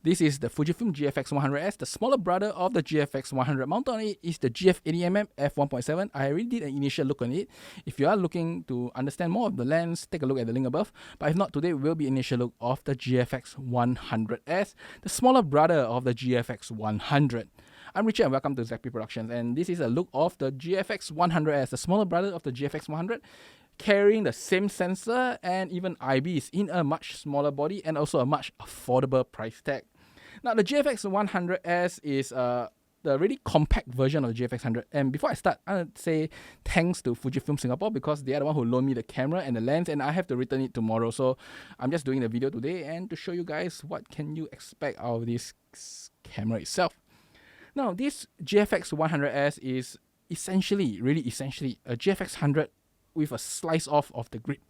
This is the Fujifilm GFX100s, the smaller brother of the GFX100. Mounted on it is the GF80mm f1.7. I already did an initial look on it. If you are looking to understand more of the lens, take a look at the link above. But if not, today will be initial look of the GFX100s, the smaller brother of the GFX100. I'm Richard and welcome to ZP Productions, and this is a look of the GFX100s, the smaller brother of the GFX100, carrying the same sensor and even IBs in a much smaller body and also a much affordable price tag. Now, the GFX100s is the really compact version of the GFX100. And before I start, I would say thanks to Fujifilm Singapore because they are the one who loaned me the camera and the lens, and I have to return it tomorrow. So I'm just doing the video today and to show you guys what can you expect out of this camera itself. Now, this GFX100s is essentially a GFX100 with a slice off of the grip.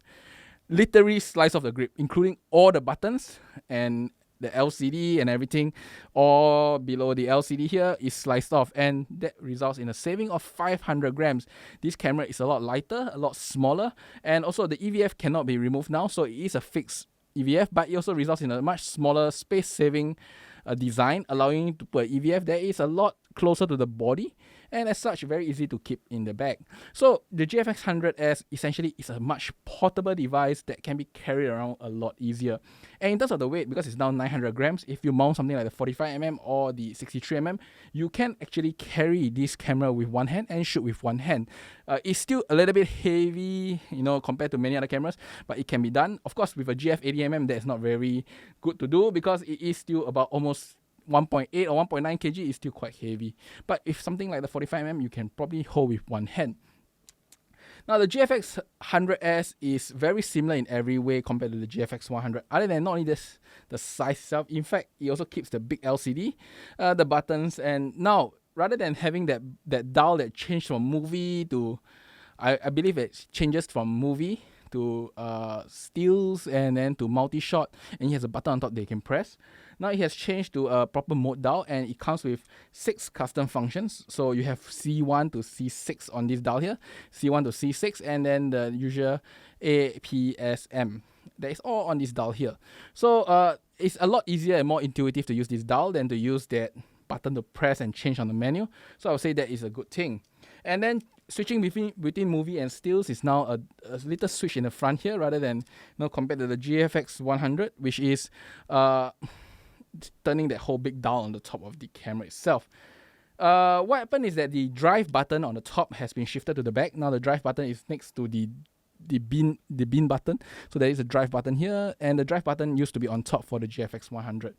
Literally slice off the grip, including all the buttons and the LCD and everything, all below the LCD here is sliced off, and that results in a saving of 500 grams. This camera is a lot lighter, a lot smaller, and also the EVF cannot be removed now, so it is a fixed EVF, but it also results in a much smaller space-saving design, allowing you to put an EVF that is a lot closer to the body, and as such very easy to keep in the bag. So the GFX100s essentially is a much portable device that can be carried around a lot easier. And in terms of the weight, because it's now 900 grams, if you mount something like the 45mm or the 63mm, you can actually carry this camera with one hand and shoot with one hand. It's still a little bit heavy, compared to many other cameras, but it can be done. Of course, with a GF80mm, that's not very good to do because it is still about almost 1.8 or 1.9 kg is still quite heavy. But if something like the 45mm, you can probably hold with one hand. Now, the GFX100s is very similar in every way compared to the GFX100. Other than not only this, the size itself, in fact, it also keeps the big LCD, the buttons, and now, rather than having that dial that changed from movie to, I believe it changes from movie to stills and then to multi-shot, and it has a button on top that you can press. Now it has changed to a proper mode dial, and it comes with 6 custom functions. So you have C1 to C6 on this dial here, C1 to C6, and then the usual APSM. That is all on this dial here. So it's a lot easier and more intuitive to use this dial than to use that button to press and change on the menu. So I would say that is a good thing. And then switching between movie and stills is now a little switch in the front here rather than compared to the GFX100, which is turning that whole big dial on the top of the camera itself. What happened is that the drive button on the top has been shifted to the back. Now the drive button is next to the bin button. So there is a drive button here, and the drive button used to be on top for the GFX100.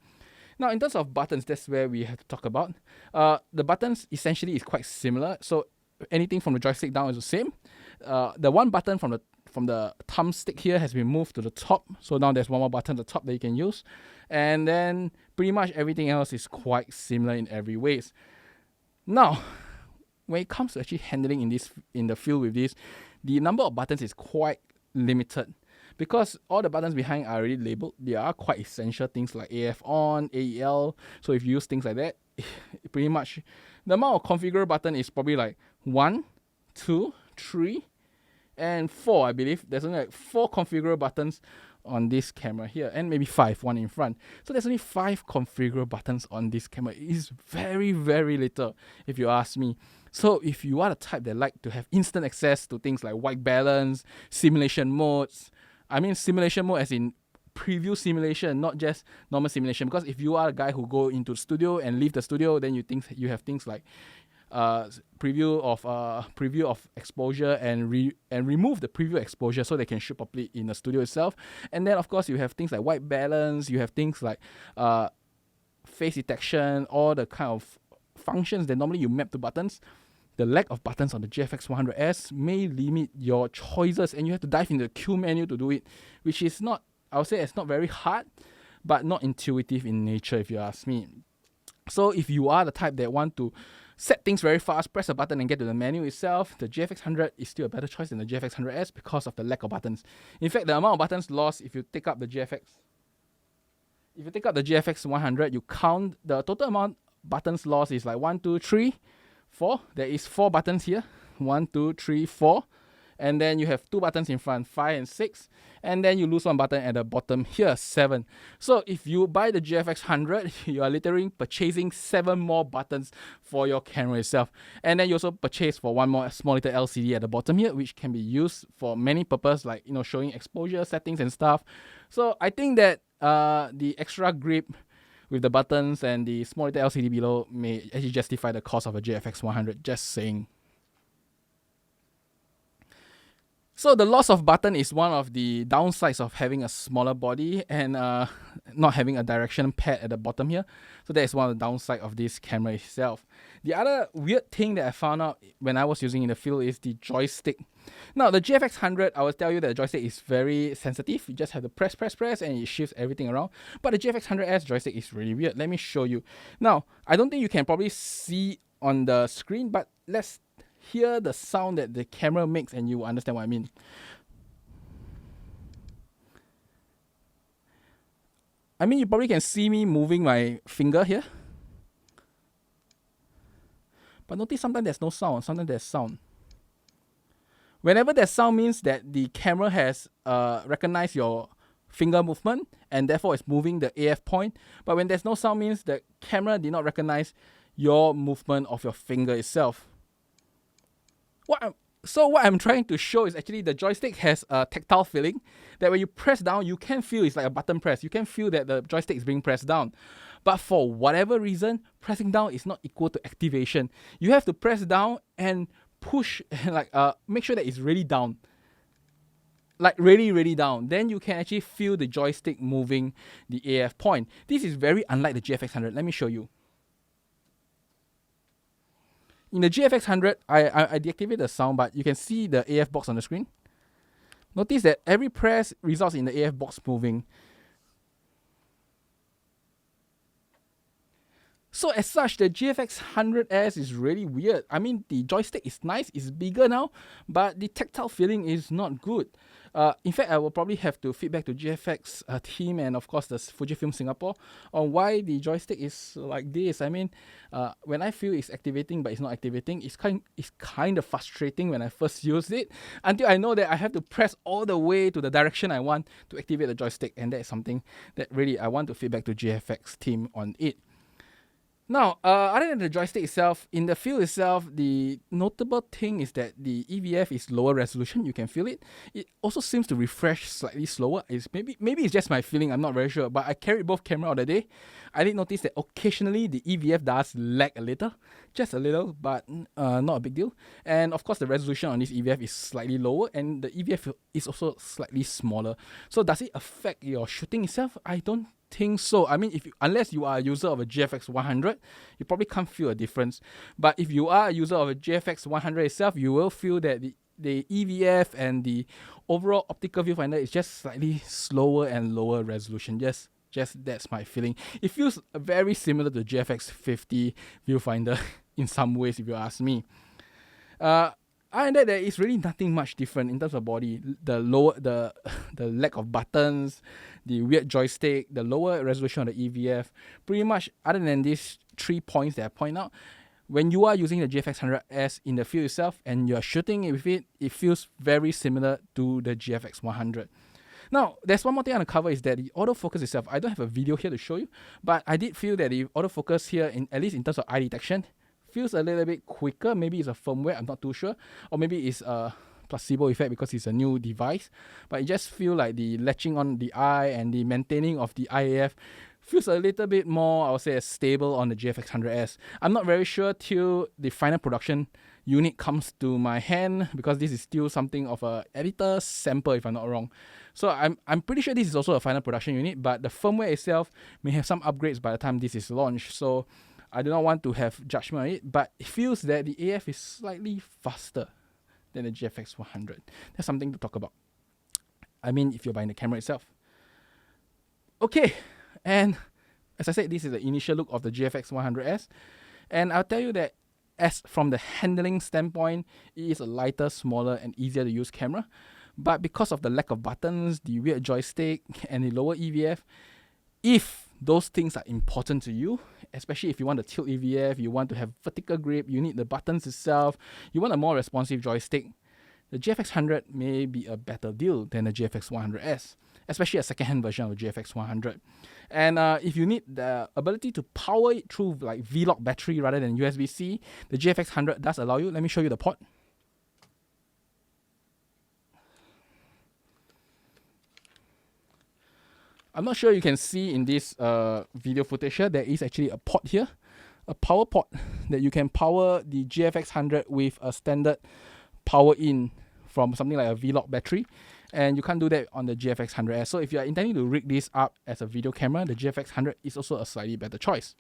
Now, in terms of buttons, that's where we have to talk about. The buttons essentially is quite similar. So anything from the joystick down is the same. The one button from the thumbstick here has been moved to the top. So now there's one more button at the top that you can use. And then pretty much everything else is quite similar in every ways. Now, when it comes to actually handling in the field with this, the number of buttons is quite limited. Because all the buttons behind are already labeled, they are quite essential things like AF on, AEL. So if you use things like that, pretty much the amount of configure button is probably like 1, 2, 3, and 4, I believe. There's only like 4 configure buttons on this camera here, and maybe 5, one in front. So there's only 5 configure buttons on this camera. It is very, very little, if you ask me. So if you are the type that like to have instant access to things like white balance, simulation modes, I mean simulation mode as in preview simulation, not just normal simulation. Because if you are a guy who go into the studio and leave the studio, then you have things like preview of exposure and remove the preview exposure so they can shoot properly in the studio itself. And then of course you have things like white balance, you have things like face detection, all the kind of functions that normally you map to buttons. The lack of buttons on the GFX100s may limit your choices, and you have to dive into the Q menu to do it, which is not, I would say it's not very hard, but not intuitive in nature if you ask me. So if you are the type that want to set things very fast, press a button and get to the menu itself, the GFX100 is still a better choice than the GFX100s because of the lack of buttons. In fact, the amount of buttons lost if you take up the GFX100, you count the total amount of buttons lost is like 1, 2, 3, 4. There is 4 buttons here. 1, 2, 3, 4. And then you have 2 buttons in front, 5 and 6. And then you lose 1 button at the bottom here, 7. So if you buy the GFX100, you are literally purchasing 7 more buttons for your camera itself. And then you also purchase for 1 more small little LCD at the bottom here, which can be used for many purposes, like showing exposure settings and stuff. So I think that the extra grip with the buttons and the small little LCD below may actually justify the cost of a GFX100, just saying. So the loss of button is one of the downsides of having a smaller body and not having a direction pad at the bottom here. So that is one of the downsides of this camera itself. The other weird thing that I found out when I was using in the field is the joystick. Now the GFX100, I will tell you that the joystick is very sensitive. You just have to press and it shifts everything around. But the GFX100S joystick is really weird. Let me show you. Now, I don't think you can probably see on the screen, but let's hear the sound that the camera makes and you will understand what I mean. I mean, you probably can see me moving my finger here. But notice sometimes there's no sound, sometimes there's sound. Whenever there's sound means that the camera has recognized your finger movement and therefore it's moving the AF point. But when there's no sound means the camera did not recognize your movement of your finger itself. What I'm trying to show is actually the joystick has a tactile feeling that when you press down, you can feel it's like a button press. You can feel that the joystick is being pressed down. But for whatever reason, pressing down is not equal to activation. You have to press down and push and make sure that it's really down. Like really down. Then you can actually feel the joystick moving the AF point. This is very unlike the GFX100. Let me show you. In the GFX100, I deactivated the sound, but you can see the AF box on the screen. Notice that every press results in the AF box moving. So as such, the GFX100S is really weird. I mean, the joystick is nice, it's bigger now, but the tactile feeling is not good. In fact, I will probably have to feedback to GFX team and of course the Fujifilm Singapore on why the joystick is like this. I mean, when I feel it's activating but it's not activating, it's kind of frustrating when I first used it until I know that I have to press all the way to the direction I want to activate the joystick, and that is something that really I want to feedback to GFX team on it. Now, other than the joystick itself, in the field itself, the notable thing is that the EVF is lower resolution. You can feel it. It also seems to refresh slightly slower. Maybe it's just my feeling. I'm not very sure. But I carried both cameras all the day. I did notice that occasionally the EVF does lag a little, just a little, but not a big deal. And of course, the resolution on this EVF is slightly lower, and the EVF is also slightly smaller. So does it affect your shooting itself? I don't think so. I mean, unless you are a user of a GFX100, you probably can't feel a difference. But if you are a user of a GFX100 itself, you will feel that the EVF and the overall optical viewfinder is just slightly slower and lower resolution. Just that's my feeling. It feels very similar to GFX50 viewfinder in some ways, if you ask me. Other than that, there is really nothing much different in terms of body. The lack of buttons, the weird joystick, the lower resolution of the EVF. Pretty much, other than these 3 points that I point out, when you are using the GFX100S in the field itself and you're shooting it with it, it feels very similar to the GFX100. Now, there's one more thing I want to cover is that the autofocus itself. I don't have a video here to show you, but I did feel that the autofocus here, at least in terms of eye detection, feels a little bit quicker. Maybe it's a firmware, I'm not too sure. Or maybe it's a placebo effect because it's a new device. But it just feels like the latching on the eye and the maintaining of the IAF feels a little bit more, I would say, stable on the GFX100S. I'm not very sure till the final production unit comes to my hand, because this is still something of a editor sample if I'm not wrong. So I'm pretty sure this is also a final production unit, but the firmware itself may have some upgrades by the time this is launched. So I do not want to have judgment on it, but it feels that the AF is slightly faster than the GFX100. That's something to talk about. I mean, if you're buying the camera itself. Okay, and as I said, this is the initial look of the GFX100S. And I'll tell you that as from the handling standpoint, it is a lighter, smaller, and easier to use camera. But because of the lack of buttons, the weird joystick, and the lower EVF, if those things are important to you, especially if you want to tilt EVF, you want to have vertical grip, you need the buttons itself, you want a more responsive joystick, the GFX100 may be a better deal than the GFX100s, especially a second-hand version of the GFX100. And if you need the ability to power it through like V-Lock battery rather than USB-C, the GFX100 does allow you. Let me show you the port. I'm not sure you can see in this video footage here, there is actually a port here, a power port that you can power the GFX100 with a standard power in from something like a V-Lock battery, and you can't do that on the GFX100S. So if you are intending to rig this up as a video camera, the GFX100 is also a slightly better choice.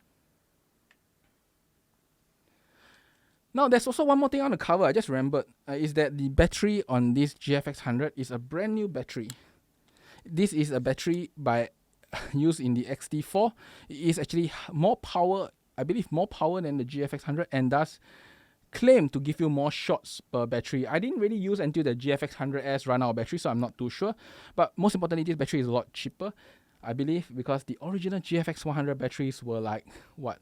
Now there's also one more thing I want to cover, I just remembered, is that the battery on this GFX100 is a brand new battery. This is a battery used in the XT4. It is actually more power, I believe more power than the GFX100, and does claim to give you more shots per battery. I didn't really use until the GFX100S run out of battery, so I'm not too sure. But most importantly, this battery is a lot cheaper, I believe, because the original GFX100 batteries were like, what,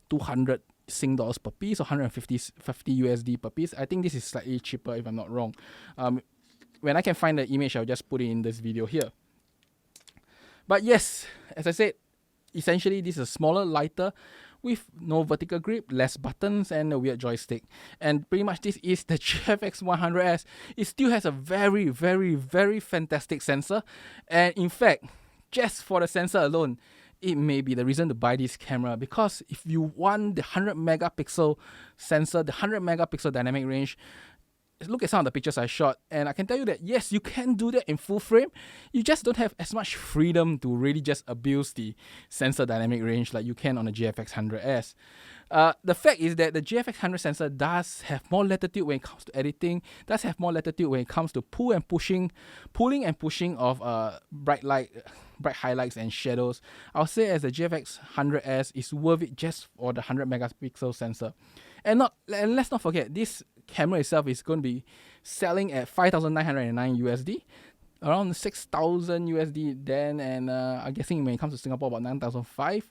200 Sing dollars per piece or 150 USD per piece. I think this is slightly cheaper if I'm not wrong. When I can find the image, I'll just put it in this video here. But yes, as I said, essentially this is a smaller, lighter, with no vertical grip, less buttons, and a weird joystick. And pretty much this is the GFX100S. It still has a very, very, very fantastic sensor. And in fact, just for the sensor alone, it may be the reason to buy this camera, because if you want the 100 megapixel sensor, the 100 megapixel dynamic range, look at some of the pictures I shot, and I can tell you that yes, you can do that in full frame. You just don't have as much freedom to really just abuse the sensor dynamic range like you can on the GFX100S. The fact is that the GFX100 sensor does have more latitude when it comes to editing, does have more latitude when it comes to pulling and pushing of bright highlights and shadows. I'll say as the GFX100S is worth it just for the 100 megapixel sensor. And let's not forget, this camera itself is going to be selling at 5,909 USD, around 6,000 USD then, and I'm guessing when it comes to Singapore about 9,500.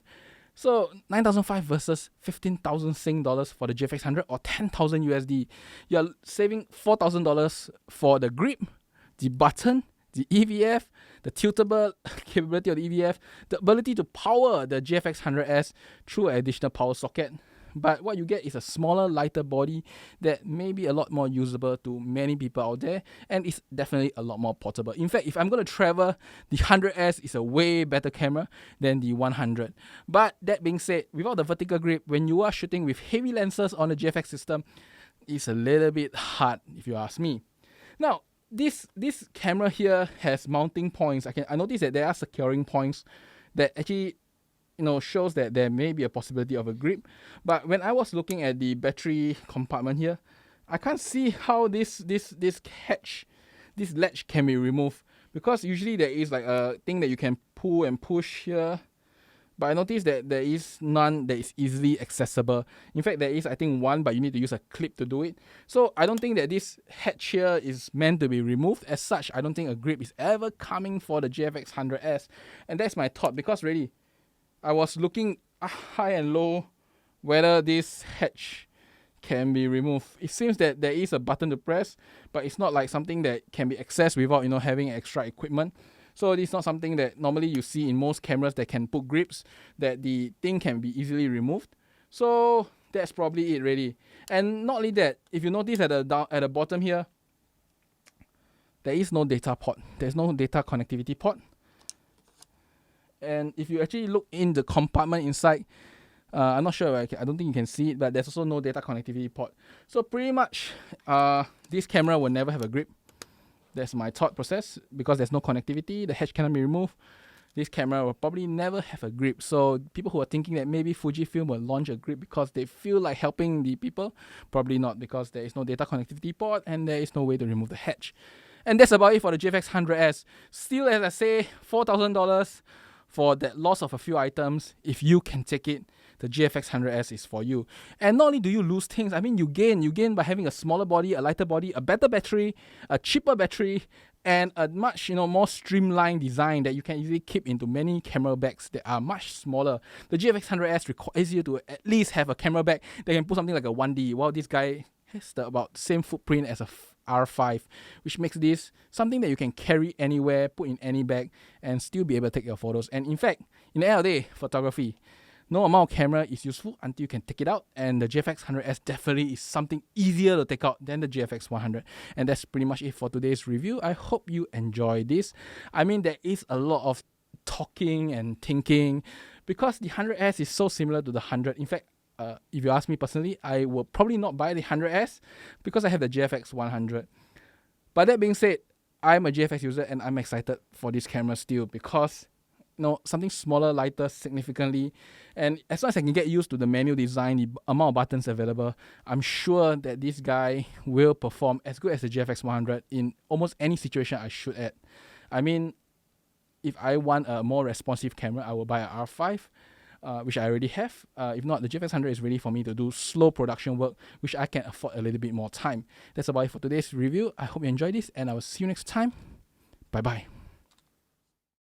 So 9,500 versus 15,000 Sing dollars for the GFX100, or 10,000 USD. You're saving $4,000 for the grip, the button, the EVF, the tiltable capability of the EVF, the ability to power the GFX100S through an additional power socket. But what you get is a smaller, lighter body that may be a lot more usable to many people out there, and it's definitely a lot more portable. In fact, if I'm going to travel, the 100S is a way better camera than the 100. But that being said, without the vertical grip, when you are shooting with heavy lenses on the GFX system, it's a little bit hard, if you ask me. Now, this camera here has mounting points. I noticed that there are securing points that actually shows that there may be a possibility of a grip. But when I was looking at the battery compartment here, I can't see how this latch can be removed, because usually there is like a thing that you can pull and push here, but I noticed that there is none that is easily accessible. In fact, there is, I think, one, but you need to use a clip to do it. So I don't think that this hatch here is meant to be removed. As such, I don't think a grip is ever coming for the GFX100S. And that's my thought, because really, I was looking high and low whether this hatch can be removed. It seems that there is a button to press, but it's not like something that can be accessed without having extra equipment. So it's not something that normally you see in most cameras that can put grips, that the thing can be easily removed. So that's probably it really. And not only that, if you notice at the bottom here, there is no data port. There's no data connectivity port. And if you actually look in the compartment inside, I'm not sure, I don't think you can see it, but there's also no data connectivity port. So pretty much, this camera will never have a grip. That's my thought process. Because there's no connectivity, the hatch cannot be removed, this camera will probably never have a grip. So people who are thinking that maybe Fujifilm will launch a grip because they feel like helping the people, probably not, because there is no data connectivity port and there is no way to remove the hatch. And that's about it for the GFX100S. Still, as I say, $4,000 for that loss of a few items. If you can take it, the GFX100S is for you. And not only do you lose things, I mean, you gain by having a smaller body, a lighter body, a better battery, a cheaper battery, and a much more streamlined design that you can easily keep into many camera bags that are much smaller. The GFX100S requires you to at least have a camera bag that can put something like a 1D, while this guy has about the same footprint as R5, which makes this something that you can carry anywhere, put in any bag, and still be able to take your photos. And in fact, in the end of the day, photography, no amount of camera is useful until you can take it out, and the GFX100S definitely is something easier to take out than the GFX100. And that's pretty much it for today's review. I hope you enjoy this. I mean, there is a lot of talking and thinking because the 100S is so similar to the 100. In fact, if you ask me personally, I will probably not buy the 100S because I have the GFX100. But that being said, I'm a GFX user and I'm excited for this camera still because something smaller, lighter significantly, and as long as I can get used to the menu design, the amount of buttons available, I'm sure that this guy will perform as good as the GFX100 in almost any situation I shoot at. I mean, if I want a more responsive camera, I will buy a R5, which I already have. If not, the GFX100 is ready for me to do slow production work, which I can afford a little bit more time. That's about it for today's review. I hope you enjoyed this, and I will see you next time. Bye-bye.